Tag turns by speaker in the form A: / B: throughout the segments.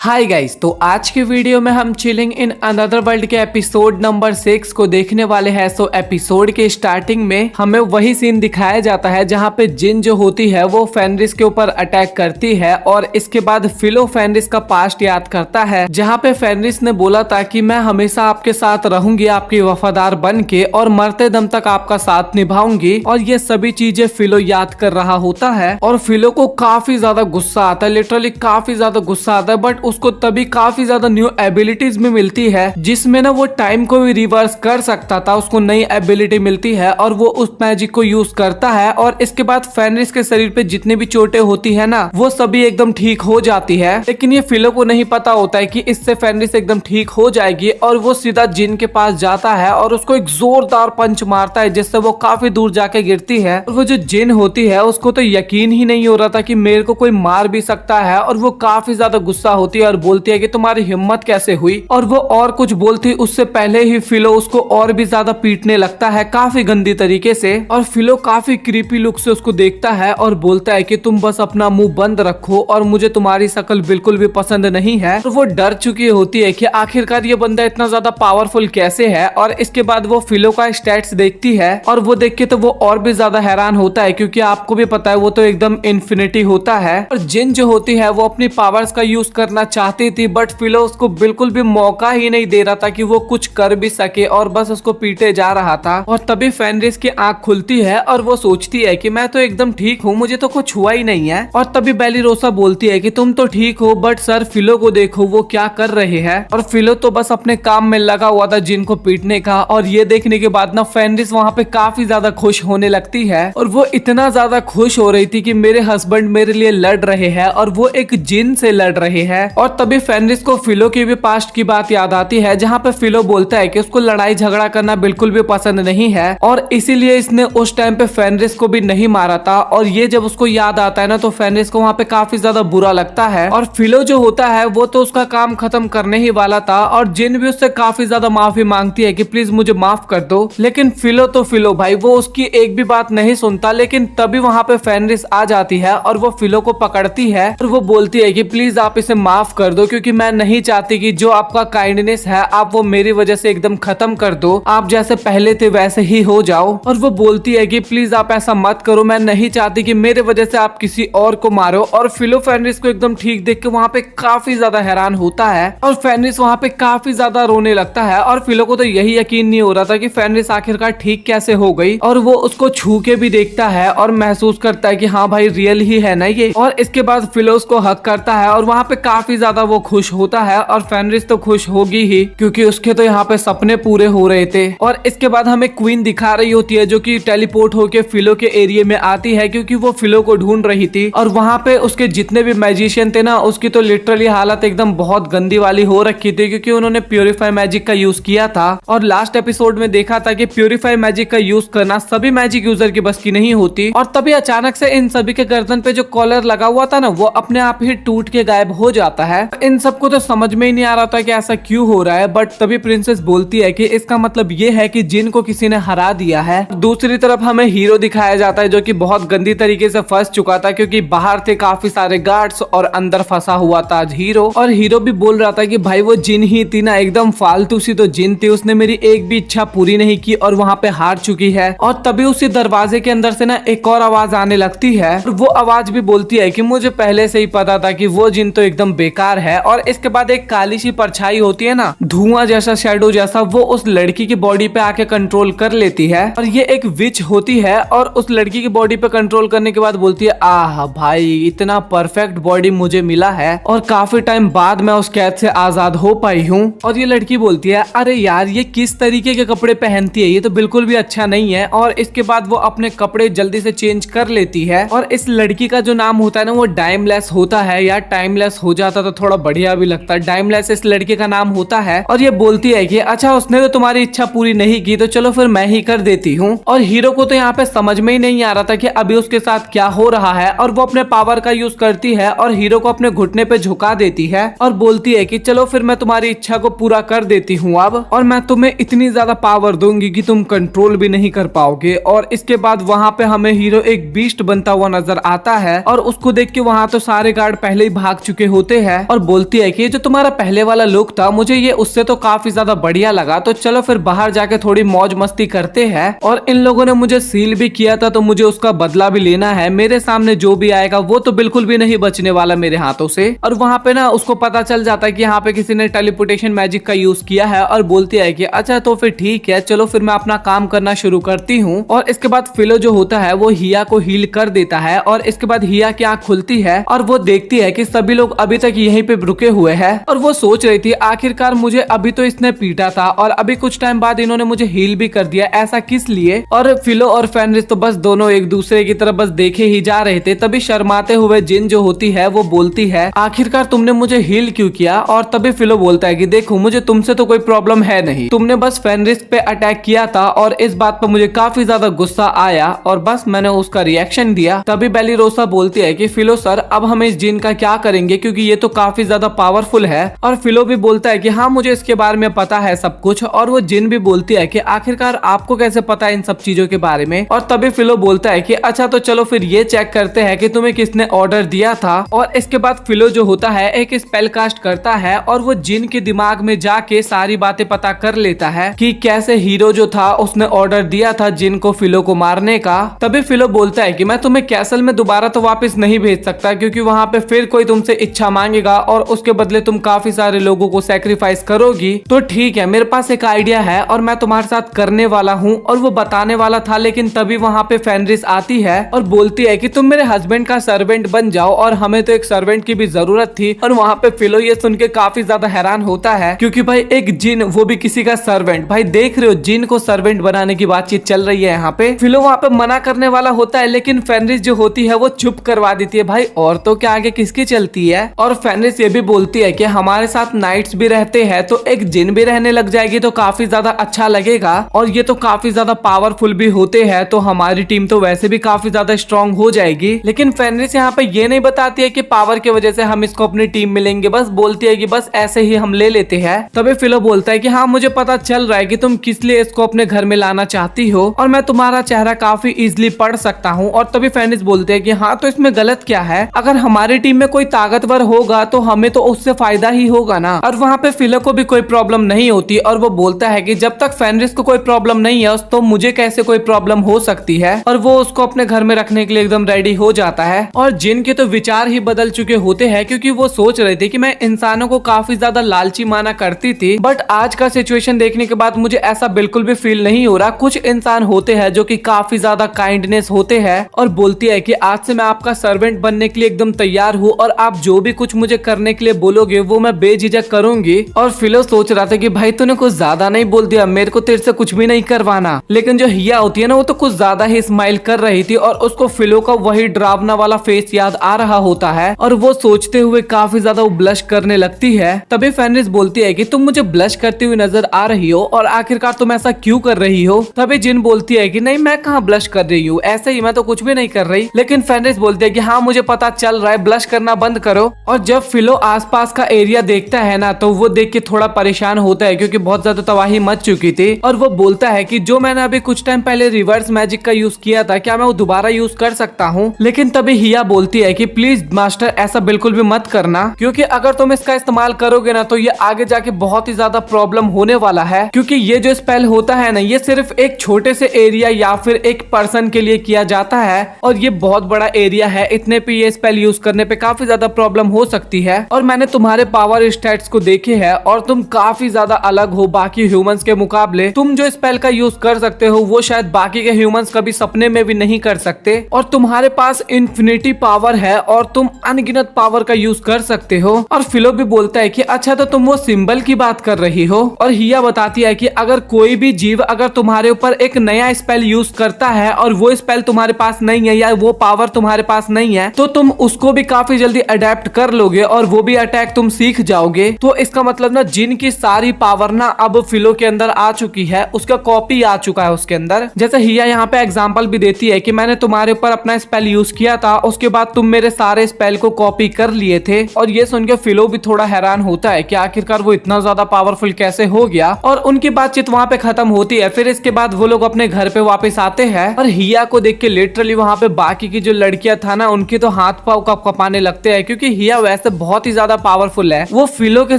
A: Hi guys, तो आज के वीडियो में हम चिलिंग इन अनदर वर्ल्ड के एपिसोड नंबर 6 को देखने वाले हैं। सो एपिसोड के स्टार्टिंग में हमें वही सीन दिखाया जाता है जहां पे जिन जो होती है वो फेनरिस के ऊपर अटैक करती है और इसके बाद फिलो फेनरिस का पास्ट याद करता है, जहां पे फेनरिस ने बोला था कि मैं हमेशा आपके साथ रहूंगी, आपकी वफादार बन के, और मरते दम तक आपका साथ निभाऊंगी। और ये सभी चीजें फिलो याद कर रहा होता है और फिलो को काफी ज्यादा गुस्सा आता है, लिटरली काफी ज्यादा गुस्सा आता है। बट उसको तभी काफी ज्यादा न्यू एबिलिटीज भी मिलती है जिसमें ना वो टाइम को भी रिवर्स कर सकता था। उसको नई एबिलिटी मिलती है और वो उस मैजिक को यूज करता है और इसके बाद फेनरिस के शरीर पे जितनी भी चोटें होती है ना वो सभी एकदम ठीक हो जाती है। लेकिन ये फिलो को नहीं पता होता है कि इससे फेनरिस एकदम ठीक हो जाएगी और वो सीधा जिन के पास जाता है और उसको एक जोरदार पंच मारता है जिससे वो काफी दूर जाके गिरती है। और वो जो जिन होती है उसको तो यकीन ही नहीं हो रहा था कि मेरे को कोई मार भी सकता है और वो काफी ज्यादा गुस्सा होती है और बोलती है कि तुम्हारी हिम्मत कैसे हुई। और वो और कुछ बोलती उससे पहले ही फिलो उसको और भी ज्यादा पीटने लगता है काफी गंदी तरीके से। और फिलो काफी क्रीपी लुक से उसको देखता है और बोलता है कि तुम बस अपना मुंह बंद रखो और मुझे तुम्हारी शक्ल बिल्कुल भी पसंद नहीं है। और वो डर चुकी होती है कि आखिरकार ये बंदा इतना ज्यादा पावरफुल कैसे है। और इसके बाद वो फिलो का स्टैट्स देखती है और वो देख के तो वो और भी ज्यादा हैरान होता है क्योंकि आपको भी पता है वो तो एकदम इन्फिनिटी होता है। और जिन जो होती है वो अपनी पावर्स का यूज करना चाहती थी बट फिलो उसको बिल्कुल भी मौका ही नहीं दे रहा था कि वो कुछ कर भी सके और बस उसको पीटे जा रहा था। और तभी फेनरिस की आंख खुलती है और वो सोचती है कि मैं तो एकदम ठीक हूँ, मुझे तो कुछ हुआ ही नहीं है। और तभी बेलिरोसा बोलती है कि तुम तो ठीक हो बट सर फिलो को देखो वो क्या कर रहे हैं। और फिलो तो बस अपने काम में लगा हुआ था जिनको पीटने का। और ये देखने के बाद ना फेनरिस वहाँ पे काफी ज्यादा खुश होने लगती है और वो इतना ज्यादा खुश हो रही थी कि मेरे हस्बैंड मेरे लिए लड़ रहे हैं और वो एक जिन से लड़ रहे हैं। और तभी फेनरिस को फिलो की भी पास्ट की बात याद आती है जहाँ पे फिलो बोलता है कि उसको लड़ाई झगड़ा करना बिल्कुल भी पसंद नहीं है और इसीलिए इसने उस टाइम पे फेनरिस को भी नहीं मारा था। और ये जब उसको याद आता है ना तो फेनरिस को वहाँ पे काफी ज्यादा बुरा लगता है। और फिलो जो होता है वो तो उसका काम खत्म करने ही वाला था और जिन भी उससे काफी ज्यादा माफी मांगती है कि प्लीज मुझे माफ कर दो। लेकिन फिलो भाई वो उसकी एक भी बात नहीं सुनता। लेकिन तभी वहाँ पे फेनरिस आ जाती है और वो फिलो को पकड़ती है और वो बोलती है कि प्लीज आप इसे माफ कर दो क्योंकि मैं नहीं चाहती कि जो आपका काइंडनेस है आप वो मेरी वजह से एकदम खत्म कर दो, आप जैसे पहले थे वैसे ही हो जाओ। और वो बोलती है कि प्लीज आप ऐसा मत करो, मैं नहीं चाहती कि मेरे वजह से आप किसी और को मारो। और फिलो फेनरिस को एकदम ठीक देख के वहाँ पे काफी ज्यादा हैरान होता है और फेनरिस वहाँ पे काफी ज्यादा रोने लगता है। और फिलो को तो यही यकीन नहीं हो रहा था कि फेनरिस आखिरकार ठीक कैसे हो गई। और वो उसको छू के भी देखता है और महसूस करता है कि हाँ भाई रियल ही है ना ये। और इसके बाद फिलो उसको हक करता है और वहाँ पे काफी ज्यादा वो खुश होता है और फेनरिस तो खुश होगी ही क्योंकि उसके तो यहाँ पे सपने पूरे हो रहे थे। और इसके बाद हमें क्वीन दिखा रही होती है जो कि टेलीपोर्ट होके फिलो के एरिया में आती है क्योंकि वो फिलो को ढूंढ रही थी। और वहाँ पे उसके जितने भी मैजिशियन थे ना उसकी तो लिटरली हालत एकदम बहुत गंदी वाली हो रखी थी क्योंकि उन्होंने प्योरीफाई मैजिक का यूज किया था। और लास्ट एपिसोड में देखा था कि प्योरीफाई मैजिक का यूज करना सभी मैजिक यूजर की बस की नहीं होती। और तभी अचानक से इन सभी के गर्दन पे जो कॉलर लगा हुआ था ना वो अपने आप ही टूट के गायब हो जाता है। इन सबको तो समझ में ही नहीं आ रहा था कि ऐसा क्यों हो रहा है। बट तभी प्रिंसेस बोलती है कि इसका मतलब ये है कि जिन को किसी ने हरा दिया है। दूसरी तरफ हमें हीरो दिखाया जाता है जो कि बहुत गंदी तरीके से फंस चुका था क्योंकि बाहर थे काफी सारे गार्ड्स और अंदर फंसा हुआ था हीरो। और हीरो भी बोल रहा था कि भाई वो जिन ही थी ना, एकदम फालतू सी तो जिन थी, उसने मेरी एक भी इच्छा पूरी नहीं की और वहाँ पे हार चुकी है। और तभी उसी दरवाजे के अंदर से ना एक और आवाज आने लगती है और वो आवाज भी बोलती है कि मुझे पहले से ही पता था कि वो जिन तो एकदम बेकार है। और इसके बाद एक काली सी परछाई होती है ना, धुआं जैसा, शैडो जैसा, वो उस लड़की की बॉडी पे आके कंट्रोल कर लेती है। और ये एक विच होती है और उस लड़की की बॉडी पे कंट्रोल करने के बाद बोलती है आह भाई इतना परफेक्ट बॉडी मुझे मिला है और काफी टाइम बाद मैं उस कैद से आजाद हो पाई हूँ। और ये लड़की बोलती है अरे यार ये किस तरीके के कपड़े पहनती है, ये तो बिल्कुल भी अच्छा नहीं है। और इसके बाद वो अपने कपड़े जल्दी से चेंज कर लेती है। और इस लड़की का जो नाम होता है ना वो टाइमलेस होता है। यार टाइमलेस हो जाता तो थोड़ा बढ़िया भी लगता है। टाइमलेस इस लड़के का नाम होता है। और ये बोलती है कि अच्छा उसने तो तुम्हारी इच्छा पूरी नहीं की तो चलो फिर मैं ही कर देती हूँ। और हीरो को तो यहाँ पे समझ में ही नहीं आ रहा था कि अभी उसके साथ क्या हो रहा है। और वो अपने पावर का यूज करती है और हीरो को अपने घुटने पे झुका देती है और बोलती है कि चलो फिर मैं तुम्हारी इच्छा को पूरा कर देती हूँ अब, और मैं तुम्हें इतनी ज्यादा पावर दूंगी कि तुम कंट्रोल भी नहीं कर पाओगे। और इसके बाद वहाँ पे हमें हीरो एक बीस्ट बनता हुआ नजर आता है और उसको देख के वहाँ तो सारे गार्ड पहले ही भाग चुके होते हैं। है और बोलती है कि जो तुम्हारा पहले वाला लुक था मुझे ये उससे तो काफी ज्यादा बढ़िया लगा, तो चलो फिर बाहर जाके थोड़ी मौज मस्ती करते हैं। और इन लोगों ने मुझे सील भी किया था तो मुझे उसका बदला भी लेना है। मेरे सामने जो भी आएगा वो तो बिल्कुल भी नहीं बचने वाला मेरे हाथों से। और वहाँ पे ना उसको पता चल जाता है कि यहाँ पे किसी ने टेलीपोर्टेशन मैजिक का यूज किया है और बोलती है कि अच्छा तो फिर ठीक है, चलो फिर मैं अपना काम करना शुरू करती हूँ। और इसके बाद फिलो जो होता है वो हिया को हील कर देता है और इसके बाद हिया की आंख खुलती है और वो देखती है कि सभी लोग अभी तक यहीं पे रुके हुए हैं। और वो सोच रही थी आखिरकार मुझे अभी तो इसने पीटा था और अभी कुछ टाइम बाद इन्होंने मुझे हील भी कर दिया, ऐसा किस लिए। और फिलो और फेनरिस तो बस दोनों एक दूसरे की तरफ बस देखे ही जा रहे थे। तभी शर्माते हुए जिन जो होती है वो बोलती है आखिरकार तुमने मुझे हील क्यों किया। और तभी फिलो बोलता है कि देखो मुझे तुमसे तो कोई प्रॉब्लम है नहीं, तुमने बस फेनरिस पे अटैक किया था और इस बात पर मुझे काफी ज्यादा गुस्सा आया और बस मैंने उसका रिएक्शन दिया। तभी बेलिरोसा बोलती है कि फिलो सर अब हम इस जिन का क्या करेंगे क्योंकि ये तो काफी ज्यादा पावरफुल है। और फिलो भी बोलता है कि हाँ मुझे इसके बारे में पता है सब कुछ। और वो जिन भी बोलती है कि आखिरकार आपको कैसे पता है इन सब चीजों के बारे में। और तभी फिलो बोलता है कि अच्छा तो चलो फिर ये चेक करते हैं कि तुम्हें किसने ऑर्डर दिया था। और इसके बाद फिलो जो होता है एक स्पेल कास्ट करता है और वो जिन के दिमाग में जाके सारी बातें पता कर लेता है कि कैसे हीरो जो था उसने ऑर्डर दिया था जिन को फिलो को मारने का। तभी फिलो बोलता है कि मैं तुम्हें कैसल में दोबारा तो वापस नहीं भेज सकता क्योंकि वहाँ पे फिर कोई तुमसे इच्छा मांगेगा और उसके बदले तुम काफी सारे लोगों को सैक्रिफाइस करोगी। तो ठीक है मेरे पास एक आइडिया है और मैं तुम्हारे साथ करने वाला हूँ। और वो बताने वाला था लेकिन तभी वहाँ पे फेनरिस आती है और बोलती है कि तुम मेरे हस्बैंड का सर्वेंट बन जाओ और हमें तो एक सर्वेंट की भी जरूरत थी। और वहाँ पे फिलो ये सुन के काफी ज्यादा हैरान होता है क्योंकि भाई एक जिन वो भी किसी का सर्वेंट, भाई देख रहे हो जिन को सर्वेंट बनाने की बातचीत चल रही है यहाँ पे। फिलो वहाँ पे मना करने वाला होता है लेकिन फेनरिस जो होती है वो चुप करवा देती है। भाई औरतों के आगे किसकी चलती है। और फेनरिस ये भी बोलती है कि हमारे साथ नाइट्स भी रहते हैं तो एक जिन भी रहने लग जाएगी तो काफी ज्यादा अच्छा लगेगा और ये तो काफी ज्यादा पावरफुल भी होते हैं तो हमारी टीम तो वैसे भी काफी ज्यादा स्ट्रांग हो जाएगी। लेकिन फेनरिस यहाँ पे ये नहीं बताती है कि पावर की वजह से हम इसको अपनी टीम मिलेंगे, बस बोलती है कि बस ऐसे ही हम ले लेते हैं। तभी फिलो बोलता है कि हाँ मुझे पता चल रहा है कि तुम किस लिए इसको अपने घर में लाना चाहती हो और मैं तुम्हारा चेहरा काफी इजीली पढ़ सकता हूँ। और तभी फेनरिस बोलते हैं कि हाँ तो इसमें गलत क्या है, अगर हमारी टीम में कोई ताकतवर होगा तो हमें तो उससे फायदा ही होगा ना। और वहाँ पे फिलो को भी कोई प्रॉब्लम नहीं होती और वो बोलता है कि जब तक फेनरिस को कोई प्रॉब्लम नहीं है तो मुझे कैसे कोई प्रॉब्लम हो सकती है। और वो उसको अपने घर में रखने के लिए एकदम रेडी हो जाता है। और जिन के तो विचार ही बदल चुके होते हैं क्योंकि वो सोच रहे थे कि मैं इंसानों को काफी ज्यादा लालची माना करती थी बट आज का सिचुएशन देखने के बाद मुझे ऐसा बिल्कुल भी फील नहीं हो रहा। कुछ इंसान होते हैं जो कि काफी ज्यादा काइंडनेस होते हैं। और बोलती है कि आज से मैं आपका सर्वेंट बनने के लिए एकदम तैयार हूँ और आप जो भी कुछ मुझे करने के लिए बोलोगे वो मैं बेझिझक करूंगी। और फिलो सोच रहा था कि भाई तूने कुछ ज्यादा नहीं बोल दिया, मेरे को तेरे से कुछ भी नहीं करवाना। लेकिन जो हिया होती है ना वो तो कुछ ज्यादा ही स्माइल कर रही थी और उसको फिलो का वही डरावना वाला फेस याद आ रहा होता है और वो सोचते हुए काफी ज्यादा ब्लश करने लगती है। तभी फेनरिस बोलती है कि तुम मुझे ब्लश करती हुई नजर आ रही हो और आखिरकार तुम ऐसा क्यों कर रही हो। तभी जिन बोलती है कि नहीं मैं कहाँ ब्लश कर रही हूँ, ऐसे ही मैं तो कुछ भी नहीं कर रही। लेकिन फेनरिस बोलती है कि हाँ मुझे पता चल रहा है, ब्लश करना बंद करो। और जब फिलो आसपास का एरिया देखता है ना तो वो देख के थोड़ा परेशान होता है क्योंकि बहुत ज्यादा तबाही मच चुकी थी। और वो बोलता है कि जो मैंने अभी कुछ टाइम पहले रिवर्स मैजिक का यूज किया था क्या मैं वो दोबारा यूज कर सकता हूँ। लेकिन तभी हिया बोलती है कि प्लीज मास्टर ऐसा बिल्कुल भी मत करना क्योंकि अगर तुम इसका इस्तेमाल करोगे ना तो ये आगे जाके बहुत ही ज्यादा प्रॉब्लम होने वाला है क्योंकि ये जो स्पेल होता है ना ये सिर्फ एक छोटे से एरिया या फिर एक पर्सन के लिए किया जाता है और ये बहुत बड़ा एरिया है। इतने पे ये स्पेल यूज करने पे काफी ज्यादा प्रॉब्लम हो सकती है। और मैंने तुम्हारे पावर स्टैट्स को देखे हैं और तुम काफी ज्यादा अलग हो बाकी ह्यूमंस के मुकाबले। तुम जो स्पेल का यूज कर सकते हो वो शायद बाकी के ह्यूमंस कभी सपने में भी नहीं कर सकते और तुम्हारे पास इन्फिनिटी पावर है और तुम अनगिनत पावर का यूज कर सकते हो। और फिलो भी बोलता है कि अच्छा तो तुम वो सिंबल की बात कर रही हो। और हिया बताती है कि अगर कोई भी जीव अगर तुम्हारे ऊपर एक नया स्पेल यूज करता है और वो स्पेल तुम्हारे पास नहीं है या वो पावर तुम्हारे पास नहीं है तो तुम उसको भी काफी जल्दी अडेप्ट कर लोगे और वो भी अटैक तुम सीख जाओगे। तो इसका मतलब ना जिन की सारी पावर ना अब फिलो के अंदर आ चुकी है, उसका कॉपी आ चुका है उसके अंदर। जैसे हिया यहाँ पे एग्जांपल भी देती है कि मैंने तुम्हारे ऊपर अपना स्पेल यूज किया था, उसके बाद तुम मेरे सारे स्पेल को कॉपी कर लिए थे। और ये सुन के फिलो भी थोड़ा हैरान होता है कि आखिरकार वो इतना ज्यादा पावरफुल कैसे हो गया। और उनकी बातचीत वहाँ पे खत्म होती है। फिर इसके बाद वो लोग अपने घर पे वापस आते हैं और हिया को देख के लिटरली वहाँ पे बाकी की जो लड़कियां था ना उनके तो हाथ पाव कपाने लगते हैं क्योंकि हिया वैसे वैसे बहुत ही ज्यादा पावरफुल है, वो फिलो के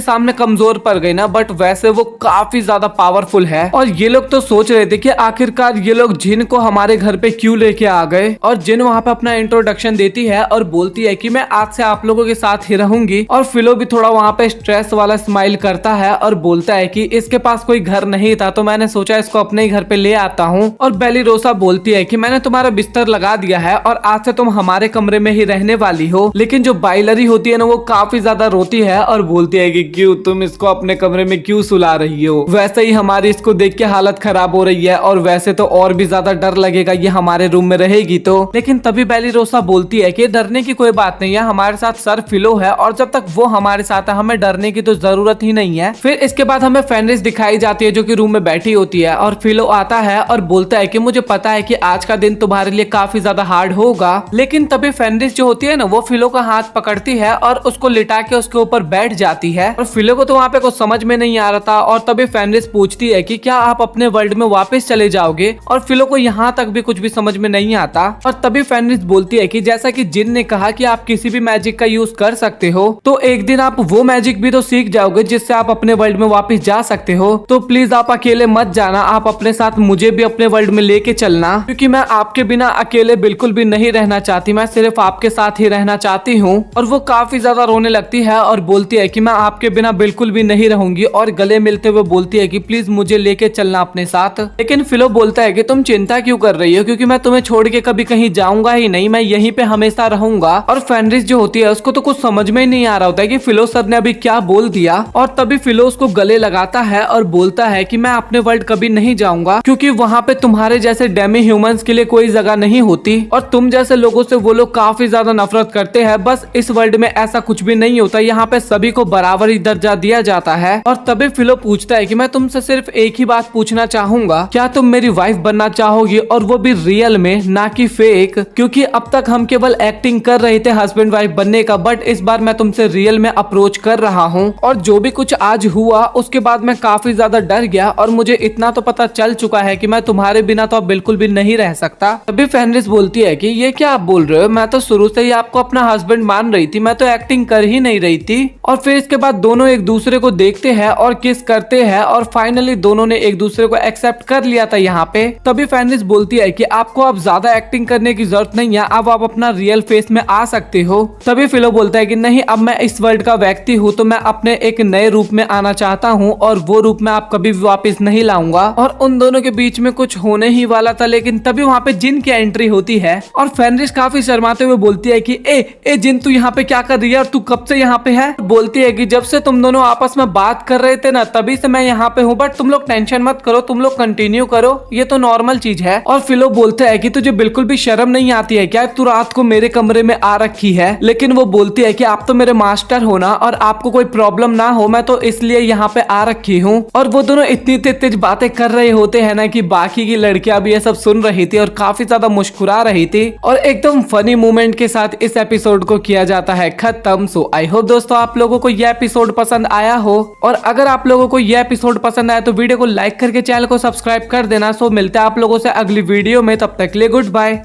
A: सामने कमजोर पड़ गई ना, बट वैसे वो काफी ज्यादा पावरफुल है। और ये लोग तो सोच रहे थे कि आखिरकार ये लोग जिन को हमारे घर पे क्यों लेके आ गए। और जिन वहाँ पे अपना इंट्रोडक्शन देती है और बोलती है कि मैं आज से आप लोगों के साथ ही रहूंगी। और फिलो भी थोड़ा वहाँ पे स्ट्रेस वाला स्माइल करता है और बोलता है कि इसके पास कोई घर नहीं था तो मैंने सोचा इसको अपने ही घर पे ले आता हूँ। और बेलिरोसा बोलती है कि मैंने तुम्हारा बिस्तर लगा दिया है और आज से तुम हमारे कमरे में ही रहने वाली हो। लेकिन जो बाइलरी होती है ना, वो काफी ज्यादा रोती है और बोलती है कि क्यों तुम इसको अपने कमरे में क्यों सुला रही हो। वैसे ही हमारी इसको देख के हालत खराब हो रही है और वैसे तो और भी ज्यादा डर लगेगा ये हमारे रूम में रहेगी तो। लेकिन तभी बेलिरोसा बोलती है कि डरने की कोई बात नहीं है, हमारे साथ सर फिलो है और जब तक वो हमारे साथ है हमें डरने की तो जरूरत ही नहीं है। फिर इसके बाद हमें फेनरिस दिखाई जाती है जो कि रूम में बैठी होती है और फिलो आता है और बोलता है कि मुझे पता है कि आज का दिन तुम्हारे लिए काफी ज्यादा हार्ड होगा। लेकिन तभी फेनरिस जो होती है ना, वो फिलो का हाथ पकड़ती है और उसको लिटा के उसके ऊपर बैठ जाती है। और फिलो को तो वहाँ पे कुछ समझ में नहीं आ रहा था। और तभी फेनरिस पूछती है कि क्या आप अपने वर्ल्ड में वापस चले जाओगे। और फिलो को यहाँ तक भी कुछ भी समझ में नहीं आता। और तभी फेनरिस बोलती है कि जैसा कि जिन ने कहा कि आप किसी भी मैजिक का यूज कर सकते हो, तो एक दिन आप वो मैजिक भी तो सीख जाओगे जिससे आप अपने वर्ल्ड में वापस जा सकते हो। तो प्लीज आप अकेले मत जाना, आप अपने साथ मुझे भी अपने वर्ल्ड में लेके चलना, क्योंकि मैं आपके बिना अकेले बिल्कुल भी नहीं रहना चाहती, मैं सिर्फ आपके साथ ही रहना चाहती हूँ। और वो काफी ज्यादा रोने लगती है और बोलती है कि मैं आपके बिना बिल्कुल भी नहीं रहूंगी। और गले मिलते हुए बोलती है कि प्लीज मुझे लेके चलना अपने साथ। लेकिन फिलो बोलता है कि तुम चिंता क्यों कर रही हो, क्योंकि मैं तुम्हें छोड़ के कभी कहीं जाऊंगा ही नहीं, मैं यहीं पे हमेशा रहूंगा। और फेनरिस जो होती है उसको तो कुछ समझ में ही नहीं आ रहा होता है कि फिलो सर ने अभी क्या बोल दिया। और तभी फिलो उसको गले लगाता है और बोलता है कि मैं अपने वर्ल्ड कभी नहीं जाऊंगा, क्योंकि वहाँ पे तुम्हारे जैसे डेमी ह्यूमंस के लिए कोई जगह नहीं होती और तुम जैसे लोगों से वो लोग काफी ज्यादा नफरत करते हैं। बस इस वर्ल्ड में ऐसा कुछ भी नहीं होता, यहाँ पे सभी को बराबर ही दर्जा दिया जाता है। और तभी फिलो पूछता है कि मैं तुमसे सिर्फ एक ही बात पूछना चाहूंगा, क्या तुम मेरी वाइफ बनना चाहोगी, और वो भी रियल में, ना कि फेक, क्योंकि अब तक हम केवल एक्टिंग कर रहे थे हस्बैंड वाइफ बनने का, बट इस बार मैं तुमसे रियल में अप्रोच कर रहा हूँ। और जो भी कुछ आज हुआ उसके बाद मैं काफी ज्यादा डर गया और मुझे इतना तो पता चल चुका है कि मैं तुम्हारे बिना तो अब बिल्कुल भी नहीं रह सकता। तभी फेनरिस बोलती है कि ये क्या आप बोल रहे हो, मैं तो शुरू से ही आपको अपना हस्बैंड मान रही थी, मैं तो एक्टिंग कर ही नहीं रही थी। और फिर इसके बाद दोनों एक दूसरे को देखते हैं और किस करते हैं और फाइनली दोनों ने एक दूसरे को एक्सेप्ट कर लिया था यहाँ पे। तभी फेनरिस बोलती है कि आपको अब ज्यादा एक्टिंग करने की जरूरत नहीं है, अब आप अपना रियल फेस में आ सकते हो। तभी फिलो बोलता है कि नहीं, अब मैं इस वर्ल्ड का व्यक्ति हूँ तो मैं अपने एक नए रूप में आना चाहता हूँ और वो रूप में आप कभी भी वापस नहीं लाऊंगा। और उन दोनों के बीच में कुछ होने ही वाला था, लेकिन तभी वहाँ पे जिन की एंट्री होती है और फेनरिस काफी शर्माते हुए बोलती है कि ए जिन, तू यहाँ पे क्या कर रही है और तू कब से यहाँ पे है। बोलती है कि जब से तुम दोनों आपस में बात कर रहे थे ना, तभी से मैं यहाँ पे हूँ, बट तुम लोग टेंशन मत करो, तुम लोग कंटिन्यू करो, ये तो नॉर्मल चीज है। और फिलो बोलता है कि तुझे बिल्कुल भी शर्म नहीं आती है क्या, तू रात को मेरे कमरे में आ रखी है। लेकिन वो बोलती है कि आप तो मेरे मास्टर हो ना, और आपको कोई प्रॉब्लम ना हो, मैं तो इसलिए यहाँ पे आ रखी हूँ। और वो दोनों इतनी तेज बातें कर रहे होते हैं ना कि बाकी की लड़कियां भी ये सब सुन रही थी और काफी ज्यादा मुस्कुरा रही थी। और एकदम फनी मोमेंट के साथ इस एपिसोड को किया जाता है खत्म। सो आई होप दोस्तों आप लोगों को यह एपिसोड पसंद आया हो, और अगर आप लोगों को यह एपिसोड पसंद आया तो वीडियो को लाइक करके चैनल को सब्सक्राइब कर देना। सो मिलते हैं आप लोगों से अगली वीडियो में, तब तक के लिए गुड बाय।